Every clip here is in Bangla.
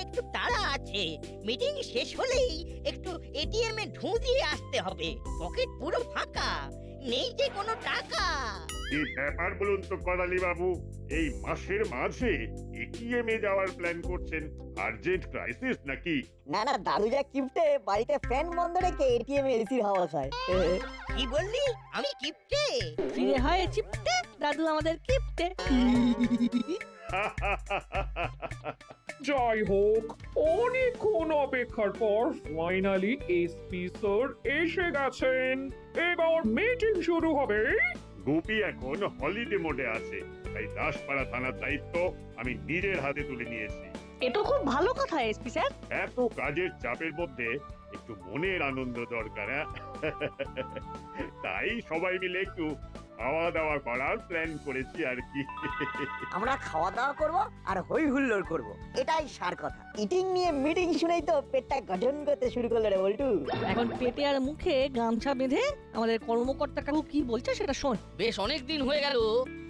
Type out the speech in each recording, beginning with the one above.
একটু তাড়া আছে। মিটিং শেষ হলেই একটু এটিএম এ ঢু দিয়ে আসতে হবে। পকেট পুরো ফাঁকা, নেই যে কোনো টাকা। কি ব্যাপার বলুন তো করালি বাবু, এই মাসের মাঝে এটিএম এ যাওয়ার প্ল্যান করছেন? আর্জেন্ট ক্রাইসিস নাকি? না না, দাদু যা কিপটে, বাড়িতে ফ্যান বন্ধ রেখে এটিএম এসির হাওয়া খায়। কি বললি? আমি কিপটে? ফিরে হয় চিপটে, দাদু আমাদের কিপটে। জয় হোক, অনেকক্ষণ অপেক্ষার পর ফাইনালি এসপি স্যার এসে গেছেন। এবার মিটিং শুরু হবে। গুপি এখন হলিডে মোডে আছে, তাই দাসপাড়া থানার দায়িত্ব আমি নিজের হাতে তুলে নিয়েছি। এটা খুব ভালো কথা এসপি স্যার। এত কাজের চাপের মধ্যে একটু মনের আনন্দ দরকার। তাই সবাই মিলে একটু খাওয়া দাওয়া করার প্ল্যান করেছি আর কি। আমরা খাওয়া দাওয়া করব আর হই হুল্লোড় করব, এটাই সার কথা। ইটিং নিয়ে মিটিং শুনেই তো পেটটা গঠন করতে শুরু করলো রে বল্টু। এখন পেটে আর মুখে গামছা বেঁধে আমাদের কর্মকর্তা কাকু কি বলছে সেটা শোন। বেশ অনেক দিন হয়ে গেল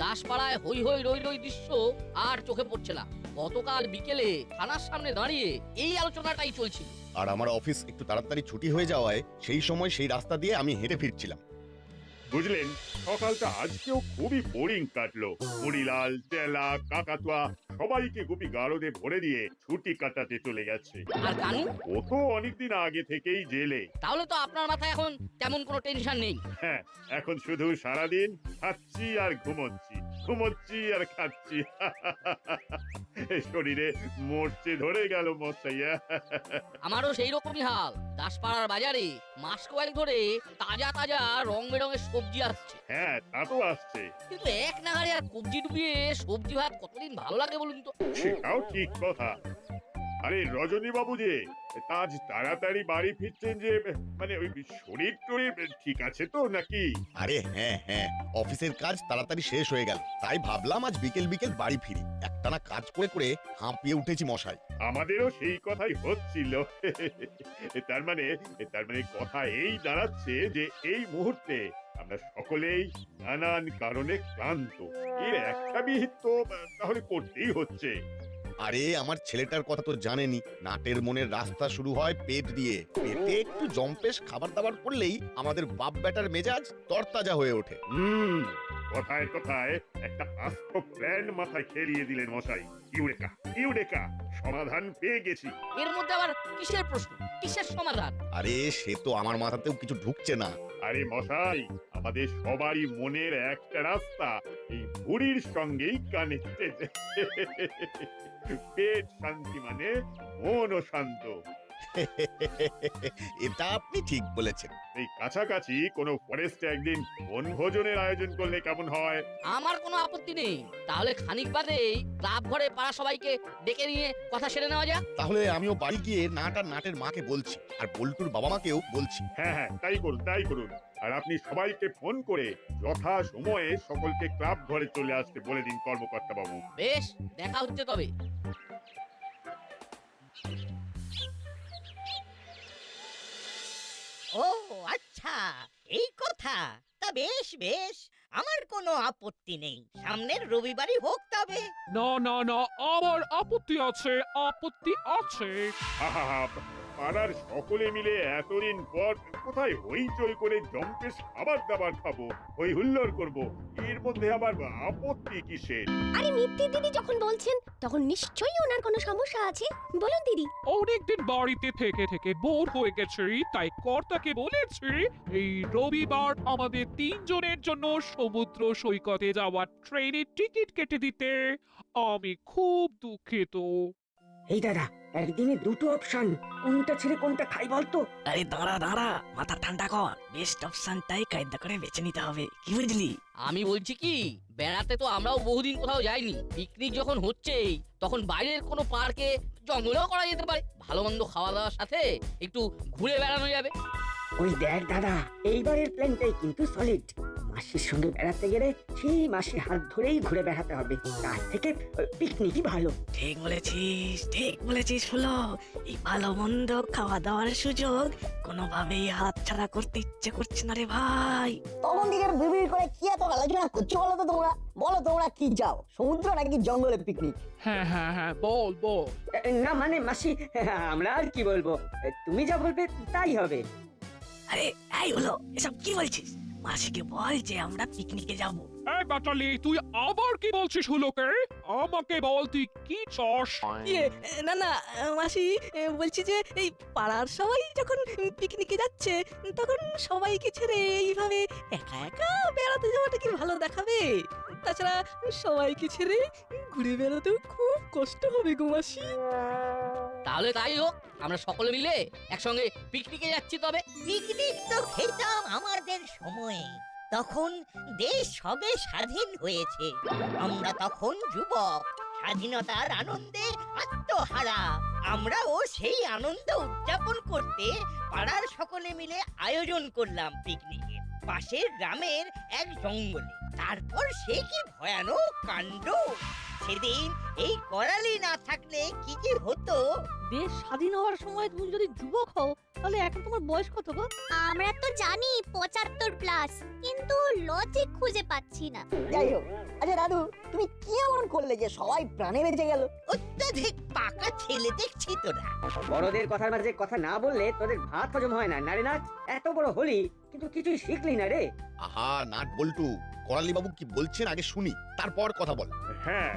দাসপাড়ায় হই হই রই রই দৃশ্য আর চোখে পড়ছে না। গতকাল বিকেলে থানার সামনে দাঁড়িয়ে এই আলোচনাটাই চলছিল। আর আমার অফিস একটু তাড়াতাড়ি ছুটি হয়ে যাওয়ায় সেই সময় সেই রাস্তা দিয়ে আমি হেঁটে ফিরছিলাম। বুঝলেন, সকালটা আজকেও খুবই বোরিং কাটলো। মুড়িলাল, চেলা, কাকাতুয়া সবাইকে গুপি গারদে ভরে দিয়ে ছুটি কাটাতে চলে গেছে। আর কানু? ও তো অনেকদিন আগে থেকেই জেলে। তাহলে তো আপনার মাথায় এখন তেমন কোনো টেনশন নেই। হ্যাঁ, এখন শুধু সারাদিন খাচ্ছি আর ঘুমোচ্ছি, ঘুমোচ্ছি আর খাচ্ছি। শরীরে মরচে ধরে গেল মশাইয়া। আমারও সেই রকমই হাল। দাসপাড়ার বাজারে মাস কয়েক ধরে তাজা তাজা রং বেরঙের সবজি আসছে। হ্যাঁ, তা তো আসছে, কিন্তু এক নাগারে আর কবজি ডুবিয়ে সবজি ভাত কতদিন ভালো লাগে বলুন তো? সেটাও ঠিক কথা। আরে রজনী বাবু যে আজ তাড়াতাড়ি বাড়ি ফিরছেন যে, মানে ওই শরীর টরীর ঠিক আছে তো নাকি? আরে হ্যাঁ হ্যাঁ, অফিসের কাজ তাড়াতাড়ি শেষ হয়ে গেল, তাই ভাবলাম আজ বিকেল বিকেল বাড়ি ফিরি। একটানা কাজ করে করে হাঁপিয়ে উঠেছি মশাই। আমাদেরও সেই কথাই হচ্ছিল। তার মানে কথা এই দাঁড়াচ্ছে যে এই মুহূর্তে আমরা সকলেই নানান কারণে ক্লান্ত। এর একটা বিহিত তো তাহলে করতেই হচ্ছে। আরে আমার ছেলেটার কথা তো জানেনি, নাটের মনের রাস্তা শুরু হয় পেট দিয়ে। পেটে একটু জম্পেশ খাবার দাবার করলেই আমাদের বাপ বেটার মেজাজ তরতাজা হয়ে ওঠে। কথায় কথায় একটা আস্ত প্ল্যান মাথায় খেলিয়ে দিলেন মশাই। ইউরেকা ইউরেকা, সমাধান পেয়ে গেছি। এর মধ্যে আবার কিসের প্রশ্ন, কিসের সমাধান? আরে সে তো আমার মাথাতেও কিছু ঢুকছে না। আরে মশাই, আমাদের সবারই মনের একটা রাস্তা এই ভুঁড়ির সঙ্গেই কানেক্টেড। পেট শান্তি মানে মনও শান্ত। এটা আপনি ঠিক বলেছেন। এই কাছাকাছি কোনো ফরেস্টে একদিন বনভোজনের আয়োজন করলে কেমন হয়? আমার কোনো আপত্তি নেই। তাহলে খানিক বাদেই ক্লাব ঘরে পাড়া সবাইকে ডেকে নিয়ে কথা সেরে নেওয়া যাক। তাহলে আমিও বাড়ি গিয়ে নাট আর নাটের মাকে বলছি, আর বল্টুর বাবা মাকেও বলছি। হ্যাঁ হ্যাঁ, তাই করুন তাই করুন। আর আপনি সবাইকে ফোন করে যথা সময়ে সকলকে ক্লাব ঘরে চলে আসতে বলে দিন কর্মকর্তা বাবু। বেশ, দেখা হচ্ছে তবে। ও আচ্ছা, এই কথা। তা বেশ বেশ, আমার কোনো আপত্তি নেই। সামনের রবিবারই হোক তবে। না না না, আমার আপত্তি আছে, আপত্তি আছে। আহা, পাড়ার সকলে মিলে এতদিন পর কোথায় হইচই করে জম্পেশ খাবার দাবার খাবো, হই হুল্লোড় করবো, এর মধ্যে আবার আপত্তি কিসের? আরে মিত্তি দিদি যখন বলছেন তখন নিশ্চয়ই ওনার কোনো সমস্যা আছে। বলুন দিদি। অনেকদিন বাড়িতে থেকে থেকে বোর হয়ে গেছি, তাই কর্তাকে বলেছি এই রবিবার আমাদের তিনজনের জন্য সমুদ্র সৈকতে যাওয়ার ট্রেনের টিকিট কেটে দিতে। আমি খুব দুঃখিত। এই দাদা, একদিনে দুটো অপশন, কোনটা ছেড়ে কোনটা খাই বলতো? আরে দাঁড়া দাঁড়া, মাথা ঠান্ডা কর। বেস্ট অপশনটাই কায়দা করে বেছে নিতে হবে, কি বুঝলি? আমি বলছি কি, বেড়াতে তো আমরাও বহুদিন কোথাও যাইনি। পিকনিক যখন হচ্ছেই তখন বাইরের কোনো পার্কে, জঙ্গলেও করা যেতে পারে। ভালো মন্দ খাওয়া দাওয়ার সাথে একটু ঘুরে বেড়ানো যাবে। ওই দেখ দাদা, এইবারের প্ল্যানটাই কিন্তু সলিড। মাসির সঙ্গে বেড়াতে গেলে সেই মাসির হাত ধরেই ঘুরে বেড়াতে হবে, তার থেকে পিকনিকই ভালো। ঠিক বলেছিস হলো। এই ভালো মন্দ খাওয়া দাওয়ার সুযোগ কোনোভাবেই হাত ছাড়া করতে ইচ্ছে করছে না রে ভাই। তখন দিকে বিড়বিড় করে কি এত আলোচনা করছো বলো তো তোমরা? বলো তোমরা কি চাও, সমুদ্র নাকি জঙ্গলে পিকনিক? হ্যাঁ বল বল। না মানে মাসি, আমরা আর কি বলবো, তুমি যা বলবে তাই হবে। আরে এই হলো, এসব কি বলছিস? মাসিকে বল যে আমরা পিকনিকে যাব। এই বাটালি, তুই আবার কি বলছিস হুলোকে? আমাকে বল তুই কি চাস? না মাসি, বলছি যে এই পাড়ার সবাই যখন পিকনিকে যাচ্ছে তখন সবাইকে ছেড়ে এইভাবে একা একা বেড়াতে যাওয়াটা কি ভালো দেখাবে? তাছাড়া সবাইকে ছেড়ে ঘুরে বেড়াতেও খুব কষ্ট হবে গো মাসি। তাহলে তাই হোক, আমরা সকলে মিলে একসঙ্গে পিকনিকে যাচ্ছি তবে। পিকনিক তো খেতাম আমাদের সময়ে, তখন দেশ সবে স্বাধীন হয়েছে। আমরা তখন যুবক, স্বাধীনতার আনন্দে আত্মহারা। আমরাও সেই আনন্দ উদযাপন করতে পাড়ার সকলে মিলে আয়োজন করলাম পিকনিকের, পাশের গ্রামের এক জঙ্গলে। তারপর সে কি ভয়ানক কাণ্ড! সেদিন এই করালি না থাকলে কি যে হতো! দেশ স্বাধীন হওয়ার সময় তুমি যদি যুবক হও তাহলে এখন তোমার বয়স কত গো? আমরা তো জানি 75 প্লাস, কিন্তু লজিক খুঁজে পাচ্ছি না। যাই হোক, আচ্ছা দাদু, তুমি কি এমন করলে যে সবাই প্রাণে বেঁচে গেল? অত্যাধিক পাকা ছেলে দেখছি তোরা। বড়দের কথার মাঝে কথা না বললে তোদের ভাত হজম হয় না, নারে নাট। এত বড় হলি কিন্তু কিছুই শিখলি না রে। আহা নাট বল্টু, করালি বাবু কি বলছেন আগে শুনি, তারপর কথা বল। হ্যাঁ,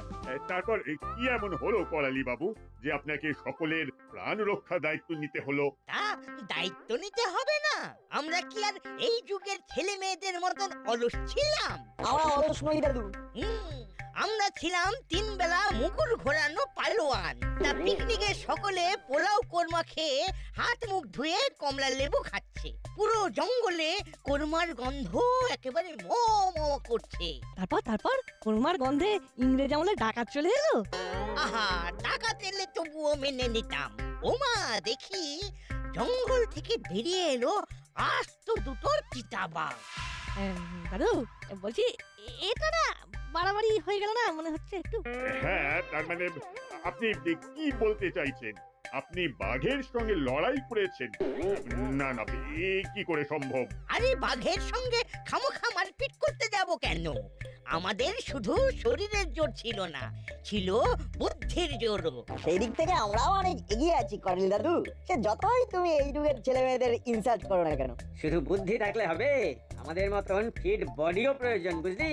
তারপর কি এমন হলো করালি বাবু যে আপনাকে সকলের প্রাণ রক্ষা দায়িত্ব নিতে হলো? তা দায়িত্ব নিতে হবে না? আমরা কি আর এই যুগের ছেলে মেয়েদের মতন অলস ছিলাম? আমরা অলস নই দাদু। আমরা ছিলাম 3 বেলা মুকুর ঘোরানো পালোয়ান। তা পিকনিকে সকলে পোলাও কোরমা খেয়ে হাত মুখ ধুয়ে কমলা লেবু খাচ্ছে। পুরো জঙ্গলে কোরমার গন্ধ একেবারে ম করছে। তারপর কোরমার গন্ধে ইংরেজ আমলে ডাকাত চলে এলো। আহা, ডাকাত এলে তবুও মেনে নিতাম। ওমা, দেখি জঙ্গল থেকে বেরিয়ে এলো আস্ত দুটো চিতাবাঘ। দাদু বলছি, এটা না বাড়াবাড়ি হয়ে গেল না মনে হচ্ছে একটু? হ্যাঁ, তার মানে আপনি কি বলতে চাইছেন? আপনি বাঘের সঙ্গে লড়াই করেছেন? না না, এ কি করে সম্ভব? আরে বাঘের সঙ্গে খামোখা মারপিট করতে যাব কেন? আমাদের শুধু শরীরের জোর ছিল না, ছিল বুদ্ধির জোরও। সেই দিক থেকে আমরাও অনেক এগিয়ে আছি কর্নেল দাদু। সে যতই তুমি এই যুগের ছেলে মেয়েদের ইনসাল্ট করো না কেন। শুধু বুদ্ধি থাকলে হবে, আমাদের মতন ফিট বডিও প্রয়োজন, বুঝলি?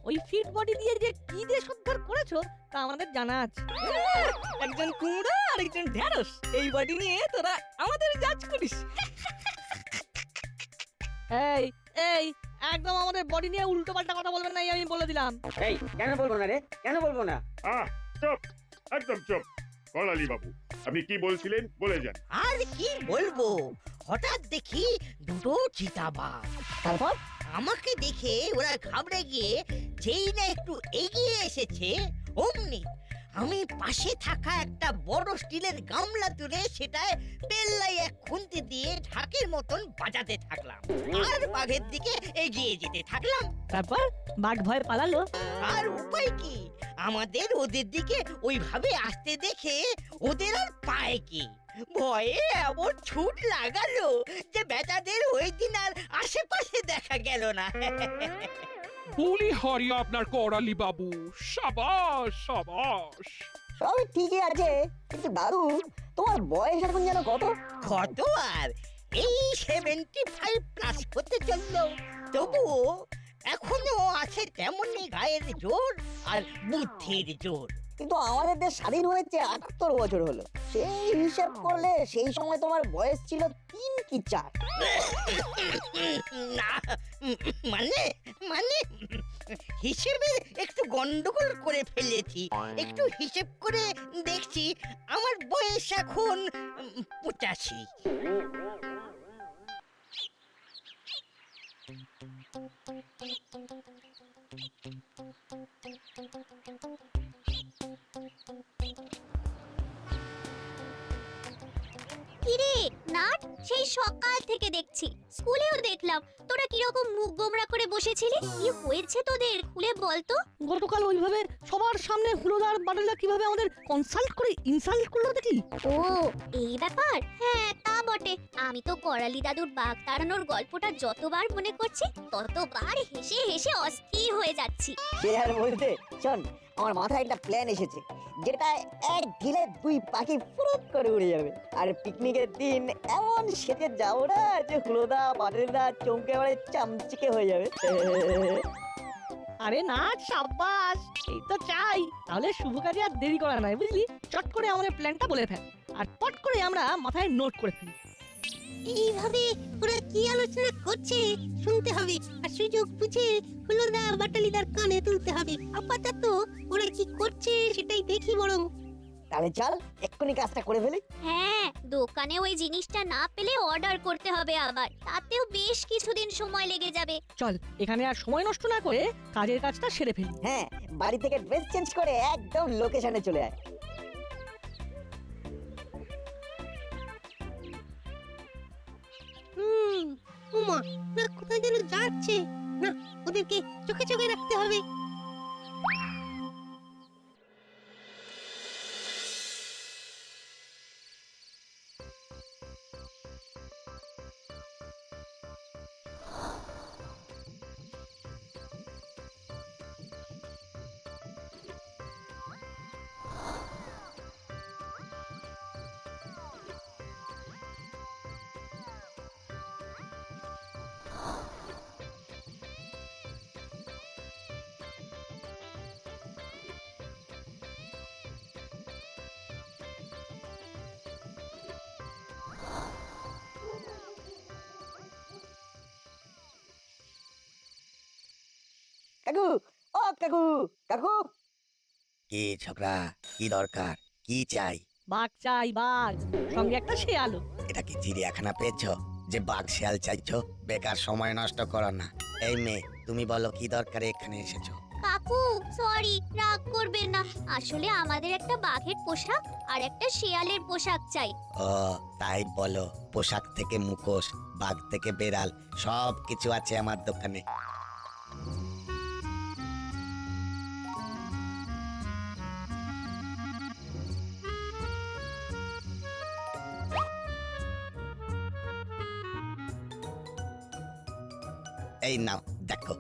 ওই ফিট বডি দিয়ে যে কি দেশ উদ্ধার করেছো তা আমাদের জানা আছে। একজন কুমড়া আর একজন ঢেঁড়স, এই বডি নিয়ে তোরা আমাদের জাজ করিস। এই এই একদম আমাদের বডি নিয়ে উল্টো পাল্টা কথা বলবেন না, আমি বলে দিলাম। এই কেন বলবো না রে, কেন বলবো না? চুপ, একদম চুপ। করালি বাবু, আপনি কি বলছিলেন বলে যান। আর কি বলবো, হঠাৎ দেখি দুটো চিতাবাঘ। তারপর আমাকে দেখে ওরা ঘাবড়ে গিয়ে যেই না একটু এগিয়ে এসেছে, অমনি আমি পাশে থাকা একটা বড় স্টিলের গামলা তুলে সেটায় পেল্লাই এক খুন্তি দিয়ে ঢাকের মতন বাজাতে থাকলাম আর বাঘের দিকে এগিয়ে যেতে থাকলাম। তারপর বাঘ ভয় পালালো। আর উপায় কি, আমাদের ওদের দিকে ওইভাবে আসতে দেখে ওদের আর পায় কি, ভয়ে এমন ছুট লাগালো যে বেটাদের ওই দিন আর আশেপাশে দেখা গেল না। বলি হরি আপনার করালি বাবু, সাবাস সাবাস। সবই ঠিকই আছে, কিন্তু দাদু তোমার বয়স এখন যেন কত? কত আর এই 75 প্লাস হতে চললো, তবুও এখনো আছে তেমনি গায়ের জোর আর বুদ্ধির জোর। কিন্তু আমাদের দেশ স্বাধীন হয়েছে 78 বছর হলো। সেই হিসাব করলে সেই সময় তোমার বয়স ছিল 3 কি 4। না, মানে মানে হিসেবে একটু গন্ডগোল করে ফেলেছি। একটু হিসেব করে দেখছি আমার বয়স এখন 85। কিরে নাট, সেই সকাল থেকে দেখছি, স্কুলেও দেখলাম তোরা কিরকম মুখ গোমড়া করে বসেছিলি। কি হয়েছে তোদের, খুলে বলতো। গতকাল ওইভাবে সবার সামনে হুলোদার বাটুলদা কিভাবে আমাদের কনসাল্ট করে ইনসাল্ট করলো দেখি। ও এই ব্যাপার, হ্যাঁ তা বটে। আমি তো করালি দাদুর বাঘ তাড়ানোর গল্পটা যতবার মনে করছি ততবার হেসে হেসে অস্থির হয়ে যাচ্ছি। সে আর বলতে, শোন আমার মাথায় একটা প্ল্যান এসেছে, যেটা এক ঢিলে দুই পাখি ফুরুত করে উড়ে যাবে। আর পিকনিকের দিন এমন সেজে যাবো না যে হুলোদা বাটুলদা চমকে পড়ে চামচিকে হয়ে যাবে। আরে না, সাব্বাস, এই তো চাই। তাহলে শুভ কাজে আর দেরি করা নাই, বুঝলি? চট করে আমাদের প্ল্যানটা বলে ফেল, আর পট করে আমরা মাথায় নোট করে ফেলি। এইভাবে ওরা কি আলোচনা করছে শুনতে হবে, আর সুযোগ বুঝে হুলোদা বাটালিদার কানে তুলতে হবে। আপাতত ওরা কি করছে সেটাই দেখি বরং। তাহলে চল এক্ষুনি কাজটা করে ফেলি। হ্যাঁ, দোকানে ওই জিনিসটা না পেলে অর্ডার করতে হবে আবার, তাতেও বেশ কিছুদিন সময় লেগে যাবে। চল এখানে আর সময় নষ্ট না করে কাজের কাজটা সেরে ফেলি। হ্যাঁ, বাড়ি থেকে ড্রেস চেঞ্জ করে একদম লোকেশনে চলে আয়। উমা, না কোথায় যেন যাচ্ছে, না ওদেরকে চোখে চোখে রাখতে হবে। কাকু, ও কাকু, কাকু। কি ছোকরা, কি দরকার, কি চাই? বাঘ চাই, বাঘ, সঙ্গে একটা শেয়ালও। এটা কি চিড়িয়াখানা পেয়েছো যে বাঘ শিয়াল চাইছো? বেকার সময় নষ্ট করো না। এই মেয়ে, তুমি বলো কি দরকারে এখানে এসেছো? কাকু সরি, রাগ করবেন না, আসলে আমাদের একটা বাঘের পোশাক আর একটা শেয়ালের পোশাক চাই। ও তাই বলো, পোশাক থেকে মুখোশ, বাঘ থেকে বেড়াল, সব কিছু আছে আমার দোকানে। এই নাও দেখো।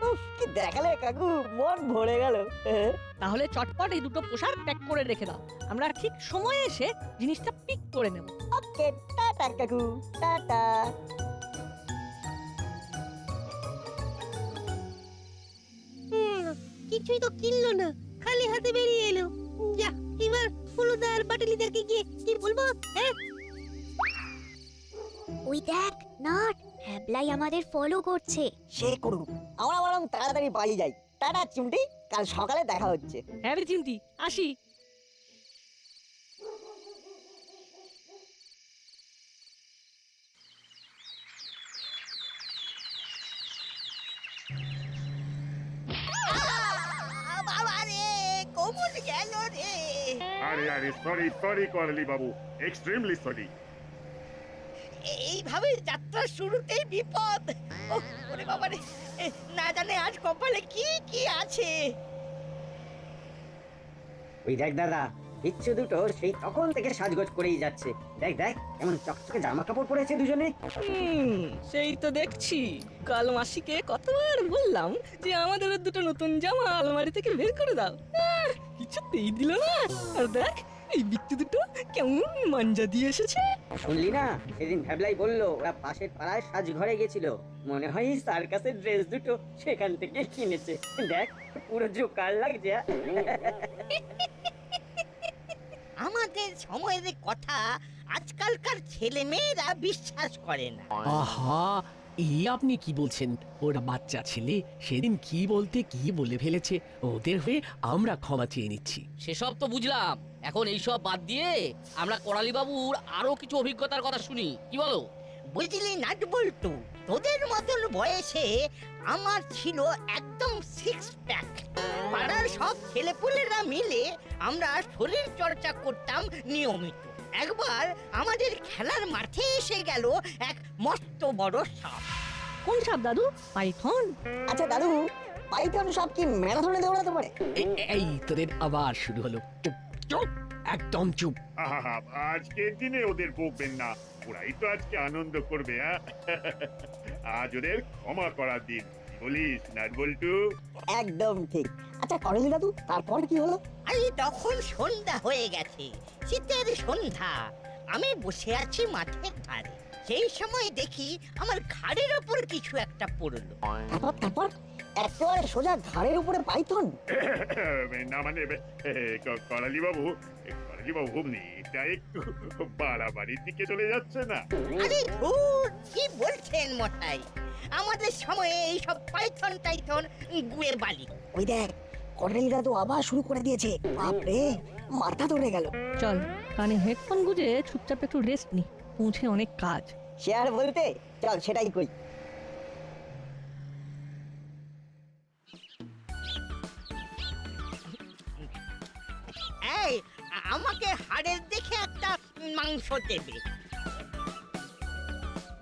উফ, কি দেখালে কাকু, মন ভরে গেল। তাহলে চটপট এই দুটো পোশাক প্যাক করে রেখে দাও, আমরা ঠিক সময়ে এসে জিনিসটা পিক করে নেব। ওকে, টাটা কাকু, টাটা। কিছুই তো কিনলো না, খালি হাতে বেরিয়ে এলো। যা, এবার হুলোদার বাটালিদারকে গিয়ে কি বলবো? হ্যাঁ, ওই দেখ নাট, হ্যাবলাই আমাদের ফলো করছে। সে করুক, আমরা বরং তাড়াতাড়ি বাড়ি যাই। টাটা চিমটি, কাল সকালে দেখা হচ্ছে। হ্যাঁ রে চিমটি, আসি। বাবা রে, কোমর গেল রে। আরে আরে সরি সরি করালি বাবু, এক্সট্রিমলি সরি। এইভাবে যাত্রার শুরুতেই বিপদ। ওরে বাবা রে, না জানে আজ কপালে কি কি আছে। ওই দেখ দাদা, বিচ্ছু দুটো সেই তখন থেকে সাজগোজ করেই যাচ্ছে। দেখ দেখ কেমন চকচকে জামা কাপড় পরেছে দুজনে। সেই তো দেখছি। কাল মাসিকে কতবার বললাম যে আমাদের দুটো নতুন জামা আলমারি থেকে বের করে দাও, কিছুতেই দিল না। আর দেখ এই বিচ্ছু দুটো কেমন মাঞ্জা দিয়ে এসেছে। শুনলি না, সেদিন ভ্যাবলাই বললো ওরা পাশের পাড়ায় সাজঘরে গেছিল, মনে হয় সার্কাসের ড্রেস দুটো সেখান থেকে কিনেছে। দেখ পুরো জোকার লাগছে। আমাদের সময়ের কথা আজকালকার ছেলে মেয়েরা বিশ্বাস করে না। আহা, এই আপনি কি বলছেন? ওরা বাচ্চা ছেলে, সেদিন কি বলতে কি বলে ফেলেছে। ওদের হয়ে আমরা ক্ষমা চেয়ে নিচ্ছি। সেসব তো বুঝলাম, এখন এইসব বাদ দিয়ে আমরা করালি বাবুর আরো কিছু অভিজ্ঞতার কথা শুনি, কি বলো? বুঝলি নাট বল্টু, তোদের মতন বয়সে আমার ছিল একদম 6 প্যাক। পাড়ার সব ছেলেপুলেরা মিলে আমরা শরীর চর্চা করতাম নিয়মিত। একবার আমাদের খেলার মাঠে এসে গেল এক মস্ত বড় সাপ। কোন সাপ দাদু? পাইথন? আচ্ছা দাদু, পাইথন সব কি ম্যারাথনে দৌড়াতে পারে? এই তোদের আবার শুরু হলো। চুপ চুপ, একদম চুপ। আহা, আজকের দিনে ওদের বকবেন না, ওরাই তো আজকে আনন্দ করবে। হ্যাঁ, আজ ওদের ক্ষমা করার দিন, কি বলিস নাটবল্টু? একদম ঠিক। আচ্ছা করেলি দাদু, তারপর কি হলো? এই তখন সন্ধ্যা হয়ে গেছে, শীতের সন্ধ্যা। আমি বসে আছি মাঠের ধারে। সেই সময় দেখি আমার ঘাড়ের ওপর কিছু একটা পড়লো। তারপর একেবারে সোজা ঘাড়ের উপরে পাইথন? না মানে করালি বাবু, এটা একটু বাড়াবাড়ির দিকে চলে যাচ্ছে না? আরে ধুর, কি বলছেন মশাই? আমাদের সময়ে এইসব পাইথন টাইথন গুয়ের বালি। ওই দেখ, করেলি দাদু আবার শুরু করে দিয়েছে। বাপরে, মাথা ধরে গেল। চল কানে হেডফোন গুজে চুপচাপ একটু রেস্ট নি, পৌঁছে অনেক কাজ। সে আর বলতে, চল সেটাই কই। এই আমাকে হাড়ের দেখে একটা মাংস দেবে।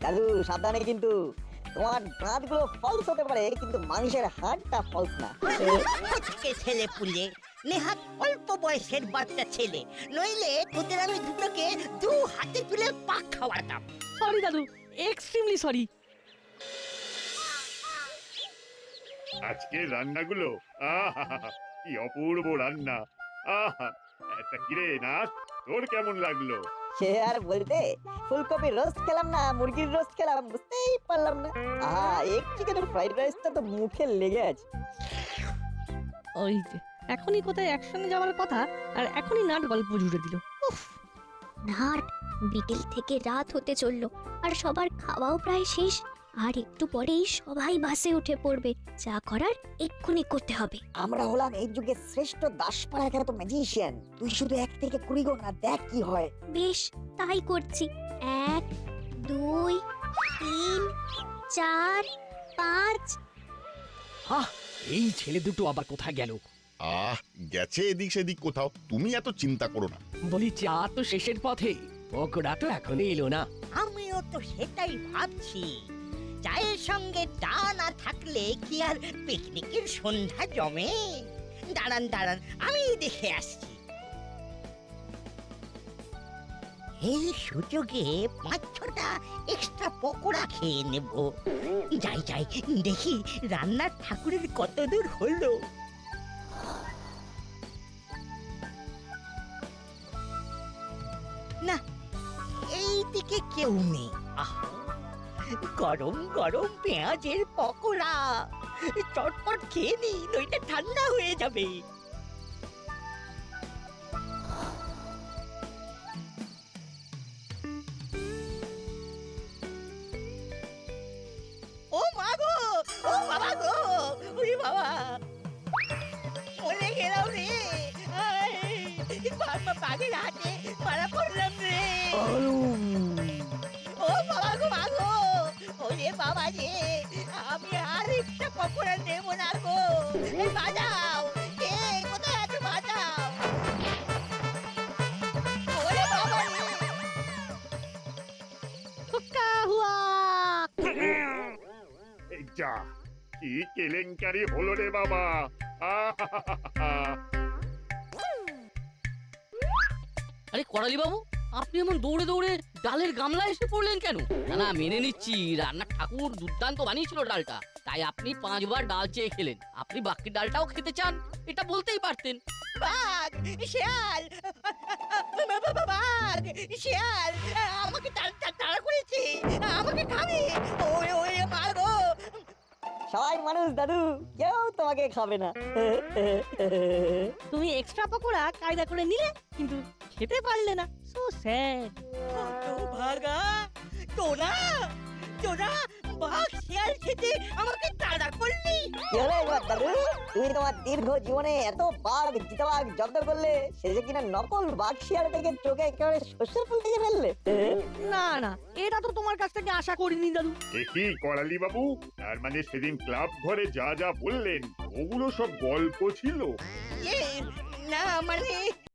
দাদু সাবধানে কিন্তু, তোমার দাঁতগুলো ফলস হতে পারে কিন্তু মাংসের হাড়টা ফলস না। আজকে ছেলে পুলে নেহাত অল্প বয়সের বাচ্চা ছেলে, নইলে তোদের আমি দুটোকে 2 হাতে তুলে পাক খাওয়াতাম। সরি দাদু, এক্সট্রিমলি সরি। আজকে রান্নাগুলো আহা, কি অপূর্ব রান্না। আহা, একটা কিরে নাচ, তোর কেমন লাগলো? সে আর বলতে, ফুলকপি রোস্ট খেলাম না মুরগির রোস্ট খেলাম বুঝতেই পারলাম না। এক চিকেনের ফ্রাইড রাইসটা তো মুখে লেগে আছে। ওই যে এখনই কোথায় একসঙ্গে যাওয়ার কথা, আর এখনই নাট গল্প জুড়ে দিল। উফ, নাট বিকেল থেকে রাত হতে চললো, আর সবার খাওয়াও প্রায় শেষ। আর একটু পরেই সবাই বাসে উঠে পড়বে। যা করার এক্ষুনি করতে হবে। আমরা হলাম এই যুগের শ্রেষ্ঠ দাসপাড়া খ্যাত ম্যাজিশিয়ান। তুই শুধু 1 থেকে 20 গোনা না, দেখ কি হয়। বেশ, তাই করছি। 1 2 3 4 5। এই ছেলে দুটো আবার কোথায় গেল? গেছে এদিক সেদিক কোথাও, তুমি এত চিন্তা করো না। বলি চা তো শেষের পথে, পকোড়া তো এখনো এলো না। আমিও তো সেটাই ভাবছি, চায়ের সঙ্গে চা না থাকলে কি আর পিকনিকের সন্ধ্যা জমে? দাঁড়ান দাঁড়ান, আমি দেখে আসছি। এই সুযোগে 5-6টা এক্সট্রা পকোড়া খেয়ে নেব। যাই যাই, দেখি রান্নার ঠাকুরের কত দূর হলো। না, এই দিকে কেউ নেই। আহা, গরম গরম পেঁয়াজের পকোড়া, চটপট খেয়ে নি, নইলে ঠান্ডা হয়ে যাবে। ও মা গো, ও বাবা গো, ওরে বাবা, মরে গেলাম রে। বাঘের হাতে মারা পড়লাম রে। ও বাবা গো, মা গো, ওরে বাবা রে, আমি আর একটা পকোড়া নেব না গো। বাজাও, কে কোথায় আছে বাজাও। ওরে বাবা রে, হুক্কা হুয়া। এই যা, কি কেলেঙ্কারি হলো রে বাবা। আরে করালি বাবু, আপনি এমন দৌড়ে দৌড়ে ডালের গামলা এসে পড়লেন কেন? না না, মেনে নিচ্ছি রান্নার ঠাকুর দুর্দান্ত বানিয়েছিল ডালটা, তাই আপনি 5 বার ডাল চেয়ে খেলেন। আপনি বাকি ডালটাও খেতে চান, এটা বলতেই পারতেন। বাঘ, শিয়াল, বাঘ, শিয়াল আমাকে তাড়া করেছে, আমাকে খাবে। ওরে ওরে মা গো। সবাই মানুষ দাদু, কেউ তোমাকে খাবে না। তুমি এক্সট্রা পকোড়া কায়দা করে নিলে, কিন্তু খেতে পারলে না। So sad. ভাগা তোরা তোরা বাঘ শিয়াল থেকে আমাকে তাড়া করলি। কি হলো এবার দাদু? তুমি তোমার দীর্ঘ জীবনে এত বাঘ চিতাবাঘ জব্দ করলে, শেষে কিনা নকল বাঘ শিয়াল থেকে চোখে একেবারে শস্যের ফুল থেকে ফেললে? না না, এটা তো তোমার কাছ থেকে আশা করিনি দাদু। কি করালি বাবু, তার মানে সেদিন ক্লাব ঘরে যা যা বললেন ওগুলো সব গল্প ছিল? না মানে